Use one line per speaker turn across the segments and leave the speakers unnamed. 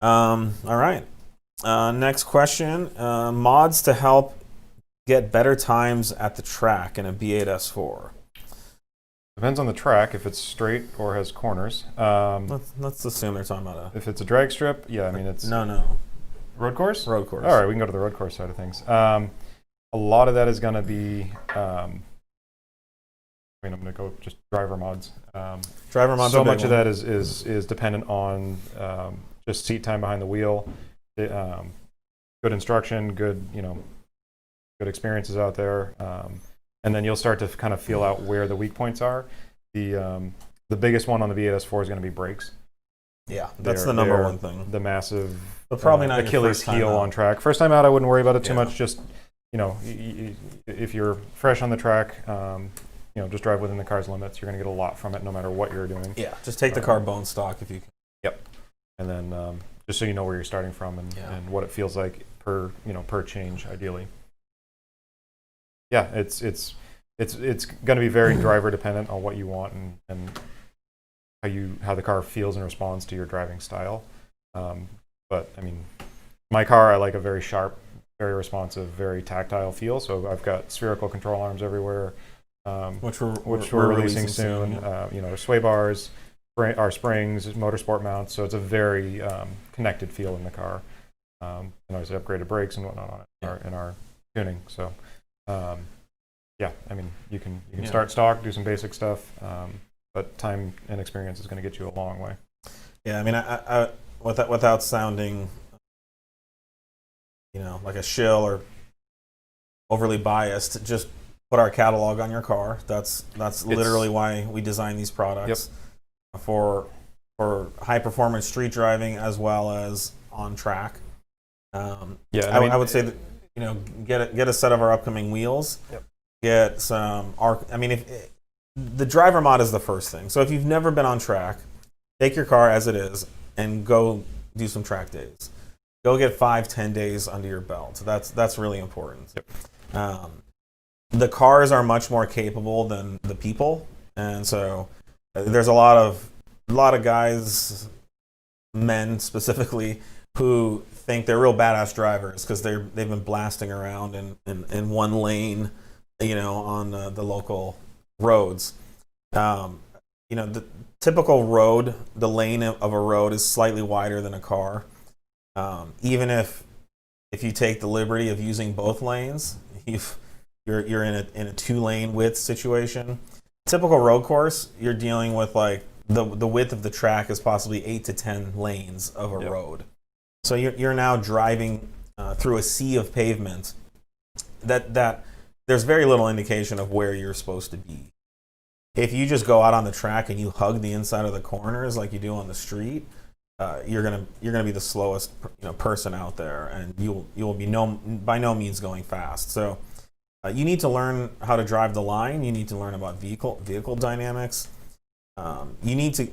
All right. Next question. Mods to help get better times at the track in a B8 S4.
Depends on the track, if it's straight or has corners.
Let's assume they're talking about
If it's a drag strip, yeah, I mean it's
no
road course.
road course.
All right, we can go to the road course side of things. A lot of that is going to be. I'm going to go just driver mods.
Driver mods.
So much of that is dependent on just seat time behind the wheel, good instruction, good good experiences out there, and then you'll start to kind of feel out where the weak points are. The biggest one on the V8S4 is going to be brakes.
Yeah, that's the number one thing.
The massive,
but probably not
Achilles heel on track. First time out, I wouldn't worry about it too much. Just if you're fresh on the track, just drive within the car's limits. You're going to get a lot from it, no matter what you're doing.
Yeah, just take the car bone stock if you can.
Yep, and then just so you know where you're starting from and what it feels like per change, ideally. Yeah, it's going to be very driver dependent on what you want and how the car feels and responds to your driving style. But I mean, my car, I like a very sharp, very responsive, very tactile feel. So I've got spherical control arms everywhere, which we're releasing soon. There's sway bars, our springs, motorsport mounts. So it's a very connected feel in the car. And obviously upgraded brakes and whatnot on it in our tuning. So. Yeah, I mean, you can start stock, do some basic stuff, but time and experience is going to get you a long way.
Yeah, I mean, I without sounding, like a shill or overly biased, just put our catalog on your car. That's literally why we design these products for high performance street driving as well as on track. I would say that get a set of our upcoming wheels.
Yep.
Get some arc. I mean, if the driver mod is the first thing. So if you've never been on track, take your car as it is and go do some track days. Go get 5-10 days under your belt. So that's really important.
Yep.
The cars are much more capable than the people, and so there's a lot of guys, men specifically, who think they're real badass drivers because they've been blasting around in one lane, on the local roads. The typical road, the lane of a road is slightly wider than a car. Even if you take the liberty of using both lanes, you're in a 2-lane width situation. Typical road course, you're dealing with like the width of the track is possibly 8 to 10 lanes of a road. So you're now driving through a sea of pavement that there's very little indication of where you're supposed to be. If you just go out on the track and you hug the inside of the corners like you do on the street, you're gonna be the slowest person out there, and you'll be by no means going fast. So you need to learn how to drive the line. You need to learn about vehicle dynamics. You need to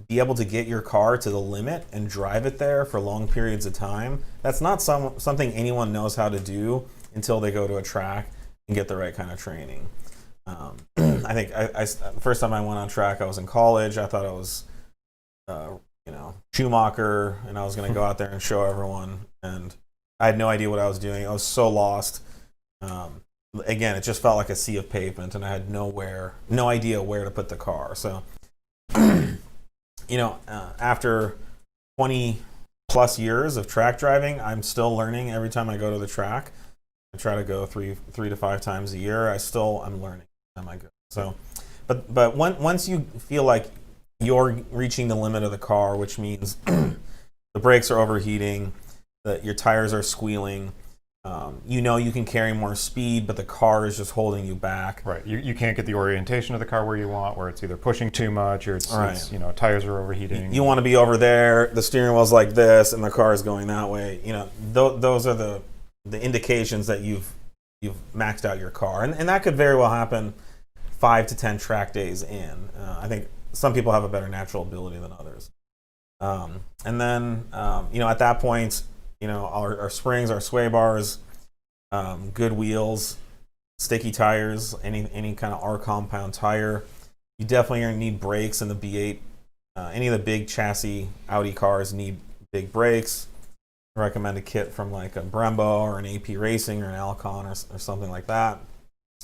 be able to get your car to the limit and drive it there for long periods of time. That's not something anyone knows how to do until they go to a track and get the right kind of training. I think the first time I went on track, I was in college. I thought I was, Schumacher, and I was going to go out there and show everyone. And I had no idea what I was doing. I was so lost. Again, it just felt like a sea of pavement, and I had no idea where to put the car. So, after 20 plus years of track driving, I'm still learning every time I go to the track. I try to go three to 5 times a year. I'm learning every time I go. So, but once you feel like you're reaching the limit of the car, which means the brakes are overheating, that your tires are squealing, you can carry more speed, but the car is just holding you back.
Right. You can't get the orientation of the car where you want, where it's either pushing too much or it's tires are overheating.
You want to be over there, the steering wheel's like this, and the car is going that way. Those are the indications that you've maxed out your car, and that could very well happen 5 to 10 track days in. I think some people have a better natural ability than others. And then at that point, our springs, our sway bars, good wheels, sticky tires, any kind of R compound tire. You definitely are going to need brakes in the B8. Any of the big chassis Audi cars need big brakes, recommend a kit from like a Brembo or an AP Racing or an Alcon or something like that.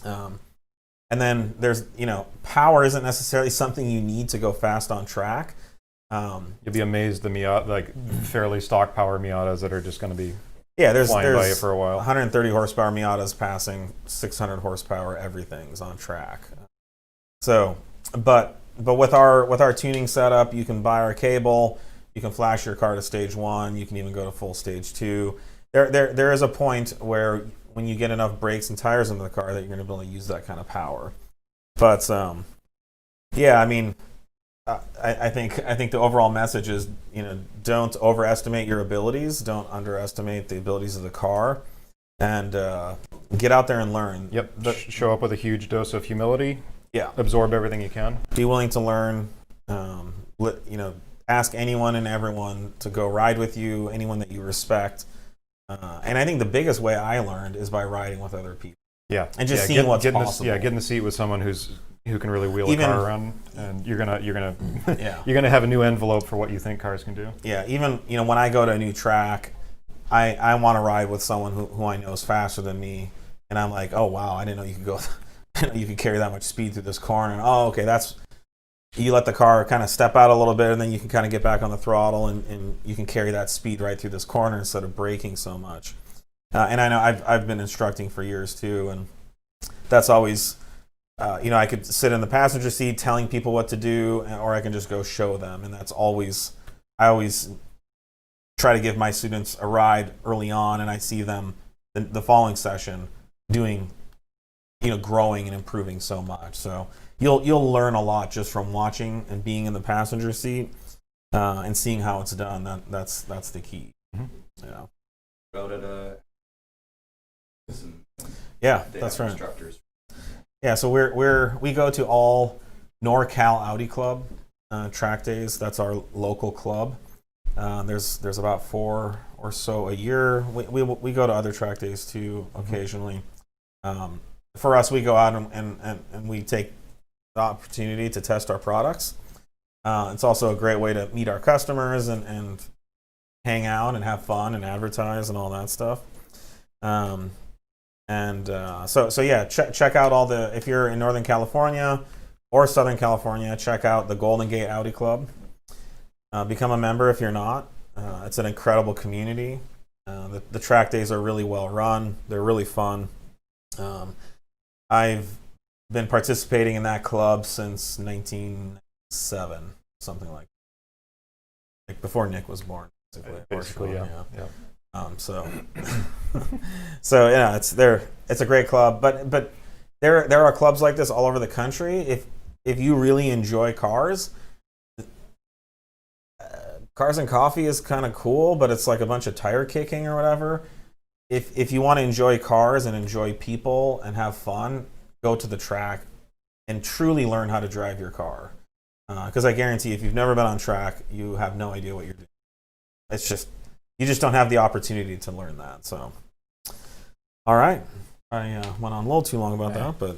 And then there's, power isn't necessarily something you need to go fast on track.
You'll be amazed the Miata, like fairly stock power Miatas that are just going to be
there's
flying by you for a while.
130 horsepower Miatas passing 600 horsepower, everything's on track. So, but with our tuning setup, you can buy our cable, you can flash your car to stage 1, you can even go to full stage 2. There is a point where when you get enough brakes and tires into the car that you're going to be able to use that kind of power. But I mean, I think the overall message is, don't overestimate your abilities, don't underestimate the abilities of the car, and get out there and learn.
Yep. Show up with a huge dose of humility.
Yeah.
Absorb everything you can.
Be willing to learn. Ask anyone and everyone to go ride with you, anyone that you respect. And I think the biggest way I learned is by riding with other people.
Yeah.
And just seeing what's possible.
Get in the seat with someone who can really wheel a car around, and you're gonna you're gonna have a new envelope for what you think cars can do.
Yeah. Even when I go to a new track, I want to ride with someone who I know is faster than me, and I'm like, oh wow, I didn't know you could go. I didn't know you could carry that much speed through this corner. And oh, okay, you let the car kind of step out a little bit, and then you can kind of get back on the throttle, and you can carry that speed right through this corner instead of braking so much. And I know I've been instructing for years too, and that's always, I could sit in the passenger seat telling people what to do, or I can just go show them, and I always try to give my students a ride early on, and I see them the following session doing, growing and improving so much. So you'll learn a lot just from watching and being in the passenger seat, and seeing how it's done. That's the key. Mm-hmm. Yeah, that's right. Instructors. Yeah, so we go to all NorCal Audi Club track days. That's our local club. There's about 4 or so a year. We go to other track days too occasionally. For us, we go out and we take the opportunity to test our products. It's also a great way to meet our customers and hang out and have fun and advertise and all that stuff. So yeah, check out if you're in Northern California or Southern California, check out the Golden Gate Audi Club. Become a member if you're not. It's an incredible community. The track days are really well run. They're really fun. I've been participating in that club since 1997, something like before Nick was born.
Basically, yeah.
So yeah, it's a great club, but there are clubs like this all over the country. If you really enjoy cars and coffee is kind of cool, but it's like a bunch of tire kicking or whatever. If you want to enjoy cars and enjoy people and have fun, go to the track and truly learn how to drive your car. Because I guarantee if you've never been on track, you have no idea what you're doing. It's just, you just don't have the opportunity to learn that. So, all right. I went on a little too long about that, but